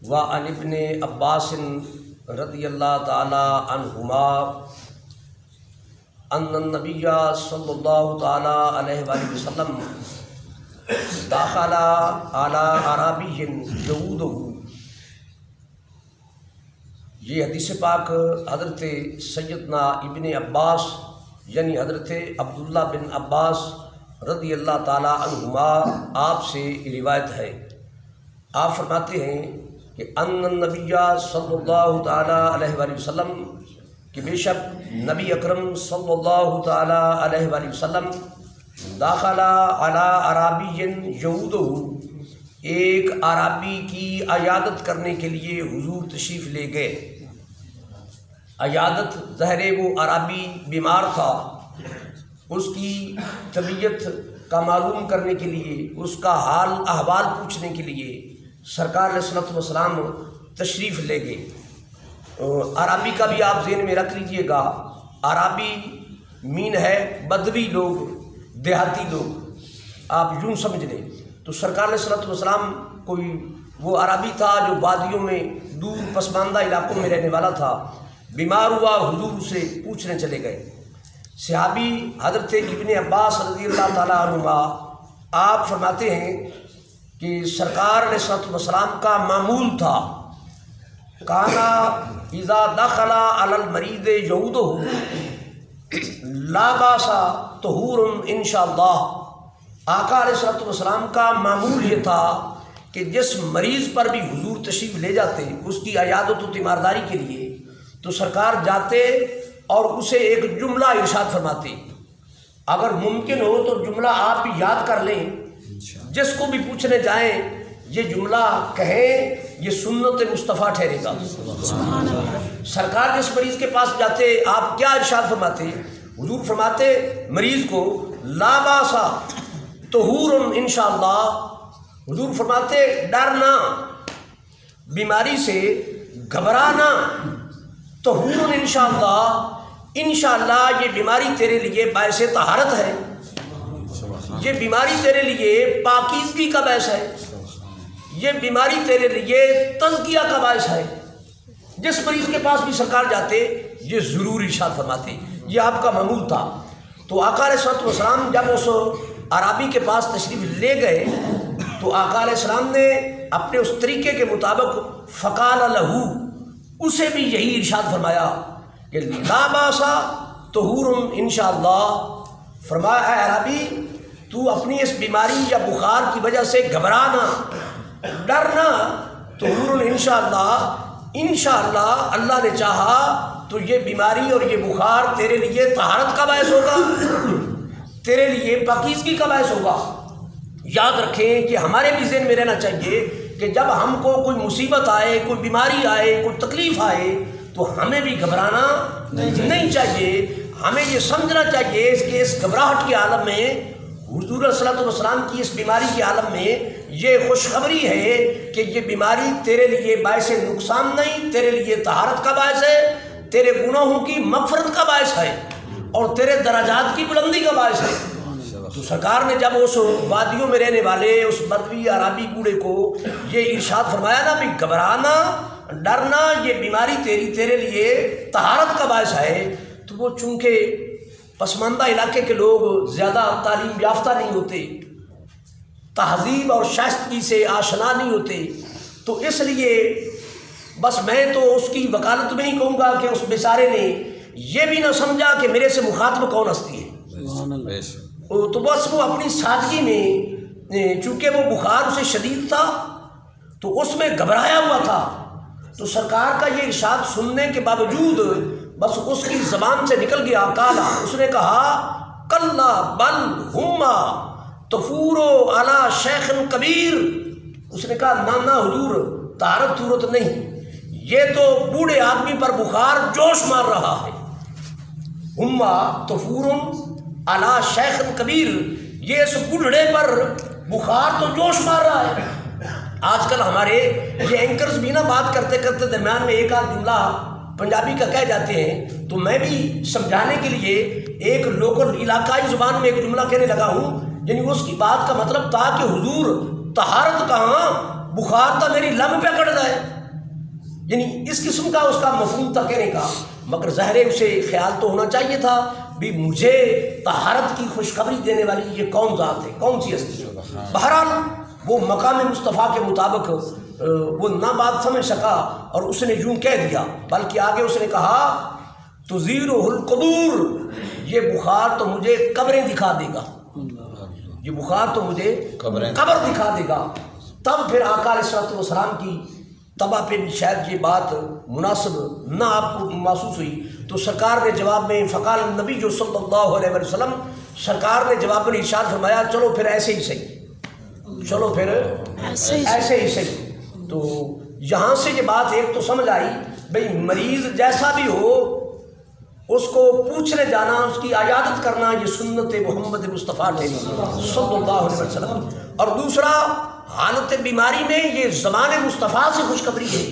وعن ابن عباس رضی اللہ تعالی عنہما ان النبی صلی اللہ تعالی علیہ وآلہ وسلم دخل علی اعرابی یعودہ. یہ حدیث پاک حضرت سیدنا ابن عباس یعنی حضرت عبداللہ بن عباس رضی اللہ تعالی عنہما آپ سے روایت ہے. آپ فرماتے ہیں کہ ان النبی صلی اللہ تعالی علیہ وآلہ وسلم کہ بے شک نبی اکرم صلی اللہ تعالی علیہ وآلہ وسلم داخل علی اعرابی یعودہ ایک اعرابی کی عیادت کرنے کے لیے حضور تشریف لے گئے. عیادت ظاہر وہ اعرابی بیمار تھا، اس کی طبیعت کا معلوم کرنے کے لیے، اس کا حال احوال پوچھنے کے لیے سرکار علیہ الصلوۃ والسلام تشریف لے گئے. اعرابی کا بھی آپ ذہن میں رکھ لیجئے گا. اعرابی مین ہے بدوی لوگ، دیہاتی لوگ، آپ یوں سمجھ لیں. تو سرکار علیہ الصلوۃ والسلام کوئی وہ اعرابی تھا جو وادیوں میں دور پسماندہ علاقوں میں رہنے والا تھا. بیمار ہوا، حضور سے پوچھنے چلے گئے. صحابی حضرت ابن عباس رضی اللہ تعالیٰ عنہما آپ فرماتے ہیں کہ سرکار علیہ الصلوۃ والسلام کا معمول تھا کانا اذا دخل علی المریض یعودہ لا باس طہور انشاءاللہ. آقا علیہ الصلوۃ والسلام کا معمول یہ تھا کہ جس مریض پر بھی حضور تشریف لے جاتے اس کی عیادت و تیمارداری کے لیے تو سرکار جاتے اور اسے ایک جملہ ارشاد فرماتے. اگر ممکن ہو تو جملہ آپ بھی یاد کر لیں، جس کو بھی پوچھنے جائیں یہ جملہ کہیں، یہ سنت مصطفیٰ ٹھہرے گا. سرکار جس مریض کے پاس جاتے آپ کیا ارشاد فرماتے؟ حضور فرماتے مریض کو لا باس طہور انشاءاللہ. حضور فرماتے ڈرنا، بیماری سے گھبرانا، طہور انشاءاللہ، انشاءاللہ یہ بیماری تیرے لیے باعث طہارت ہے، یہ بیماری تیرے لیے پاکیزگی کا باعث ہے، یہ بیماری تیرے لیے تزکیہ کا باعث ہے. جس مریض کے پاس بھی سرکار جاتے یہ ضرور ارشاد فرماتے. یہ آپ کا معمول تھا. تو آقا علیہ الصلوۃ والسلام جب اس اعرابی کے پاس تشریف لے گئے تو آقا علیہ السلام نے اپنے اس طریقے کے مطابق فقال لہو، اسے بھی یہی ارشاد فرمایا کہ لا باس طہور انشاءاللہ. فرمایا اے اعرابی تو اپنی اس بیماری یا بخار کی وجہ سے گھبرانا، ڈرنا، طہور انشاءاللہ، انشاءاللہ اللہ نے چاہا تو یہ بیماری اور یہ بخار تیرے لیے طہارت کا باعث ہوگا، تیرے لیے پاکیزگی کا باعث ہوگا. یاد رکھیں کہ ہمارے بھی ذہن میں رہنا چاہیے کہ جب ہم کو کوئی مصیبت آئے، کوئی بیماری آئے، کوئی تکلیف آئے تو ہمیں بھی گھبرانا نہیں چاہیے. ہمیں یہ سمجھنا چاہیے کہ اس گھبراہٹ کے عالم میں، حضور علیہ الصلوۃ والسلام کی اس بیماری کے عالم میں یہ خوشخبری ہے کہ یہ بیماری تیرے لیے باعث نقصان نہیں، تیرے لیے طہارت کا باعث ہے، تیرے گناہوں کی مغفرت کا باعث ہے اور تیرے درجات کی بلندی کا باعث ہے. تو سرکار نے جب اس وادیوں میں رہنے والے اس بدوی عربی بوڑھے کو یہ ارشاد فرمایا نا بھی گھبرانا، ڈرنا، یہ بیماری تیرے لیے طہارت کا باعث ہے، تو وہ چونکہ پسماندہ علاقے کے لوگ زیادہ تعلیم یافتہ نہیں ہوتے، تہذیب اور شائستگی سے آشنا نہیں ہوتے، تو اس لیے بس میں تو اس کی وکالت میں ہی کہوں گا کہ اس بیچارے نے یہ بھی نہ سمجھا کہ میرے سے مخاطب کون ہستی ہے. تو بس وہ اپنی سادگی میں، چونکہ وہ بخار اسے شدید تھا تو اس میں گھبرایا ہوا تھا، تو سرکار کا یہ ارشاد سننے کے باوجود بس اس کی زبان سے نکل گیا کالا. اس نے کہا کلا بل ہما طہور علی شیخ کبیر. اس نے کہا نانا حضور طہارت تورت نہیں، یہ تو بوڑھے آدمی پر بخار جوش مار رہا ہے. ہما طہور علی شیخ کبیر، یہ اس بوڑھڑے پر بخار تو جوش مار رہا ہے. آج کل ہمارے یہ اینکرز بھی نا بات کرتے کرتے درمیان میں ایک آدھ جملہ پنجابی کا کہہ جاتے ہیں، تو میں بھی سمجھانے کے لیے ایک لوکل علاقائی زبان میں ایک جملہ کہنے لگا ہوں. یعنی اس کی بات کا مطلب تھا کہ حضور طہارت کہاں، بخار تو میری لم پہ کٹ گئے، یعنی اس قسم کا اس کا مفہوم تھا کہنے کا، مگر ظاہر ہے اسے خیال تو ہونا چاہیے تھا بھی مجھے طہارت کی خوشخبری دینے والی یہ کون ذات ہے، کون سی ہستی ہے۔ بہرحال وہ مقام مصطفیٰ کے مطابق وہ نہ بات سمجھ سکا اور اس نے یوں کہہ دیا، بلکہ آگے اس نے کہا تزیرہ القبور، یہ بخار تو مجھے قبریں دکھا دے گا، یہ بخار تو مجھے قبر دکھا دے گا۔ تب پھر آقا علیہ الصلوۃ والسلام کی طبع پہ بھی شاید یہ بات مناسب نہ آپ کو محسوس ہوئی، تو سرکار نے جواب میں فقال النبی جو صلی اللہ علیہ وسلم، سرکار نے جواب میں ارشاد فرمایا چلو پھر ایسے ہی صحیح، چلو پھر ایسے ہی صحیح۔ تو یہاں سے یہ بات ایک تو سمجھ آئی بھئی مریض جیسا بھی ہو اس کو پوچھنے جانا، اس کی عیادت کرنا، یہ سنت محمد مصطفیٰ نے صلی اللہ علیہ وسلم۔ اور دوسرا حالت بیماری میں یہ زمان مصطفیٰ سے خوشخبری ہے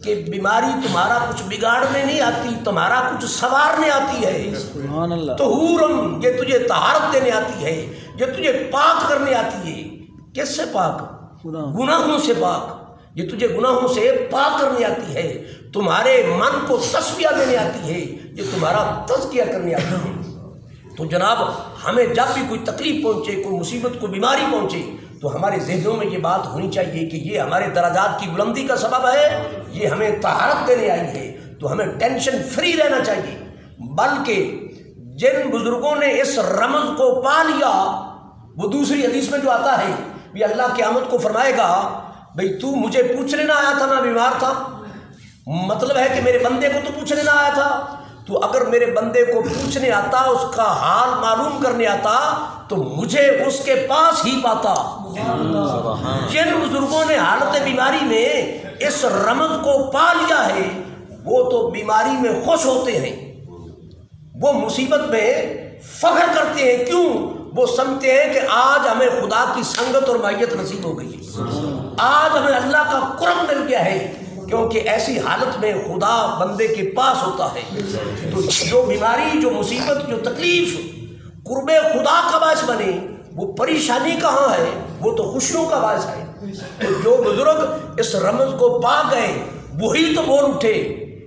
کہ بیماری تمہارا کچھ بگاڑنے نہیں آتی، تمہارا کچھ سنوارنے آتی ہے۔ طہورم، یہ تجھے طہارت دینے آتی ہے، یہ تجھے پاک کرنے آتی ہے۔ کس سے پاک؟ گناہوں سے پاک، یہ تجھے گناہوں سے پاک کرنے آتی ہے، تمہارے من کو تصفیہ دینے آتی ہے، یہ تمہارا تزکیہ کرنے آتی ہے۔ تو جناب ہمیں جب بھی کوئی تکلیف پہنچے، کوئی مصیبت، کوئی بیماری پہنچے، تو ہمارے ذہنوں میں یہ بات ہونی چاہیے کہ یہ ہمارے درجات کی بلندی کا سبب ہے، یہ ہمیں طہارت دینے آئی ہے، تو ہمیں ٹینشن فری رہنا چاہیے۔ بلکہ جن بزرگوں نے اس رمز کو پا لیا، وہ دوسری حدیث میں جو آتا ہے بھی اللہ قیامت کو فرمائے گا بھئی تو مجھے پوچھنے نہ آیا تھا، میں بیمار تھا، مطلب ہے کہ میرے بندے کو تو پوچھنے نہ آیا تھا، تو اگر میرے بندے کو پوچھنے آتا، اس کا حال معلوم کرنے آتا، تو مجھے اس کے پاس ہی پاتا۔ جن بزرگوں نے حالت بیماری میں اس رمز کو پا لیا ہے وہ تو بیماری میں خوش ہوتے ہیں، وہ مصیبت میں فخر کرتے ہیں۔ کیوں؟ وہ سمجھتے ہیں کہ آج ہمیں خدا کی سنگت اور معیت نصیب ہو گئی ہے، آج ہمیں اللہ کا قرب مل گیا ہے، کیونکہ ایسی حالت میں خدا بندے کے پاس ہوتا ہے۔ تو جو بیماری، جو مصیبت، جو تکلیف قرب خدا کا باعث بنے، وہ پریشانی کہاں ہے؟ وہ تو خوشیوں کا باعث ہے۔ تو جو بزرگ اس رمز کو پا گئے وہی تو بول اٹھے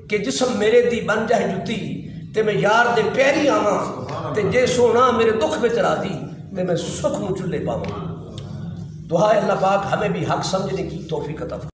کہ جسم میرے دی بن جائے جتی تے میں یار دے پیری آواں، تے جے سونا میرے دکھ میں چلا دی تے میں سکھ نو چلے پاواں۔ دعا ہے اللہ پاک ہمیں بھی حق سمجھنے کی توفیق عطا فرمائے۔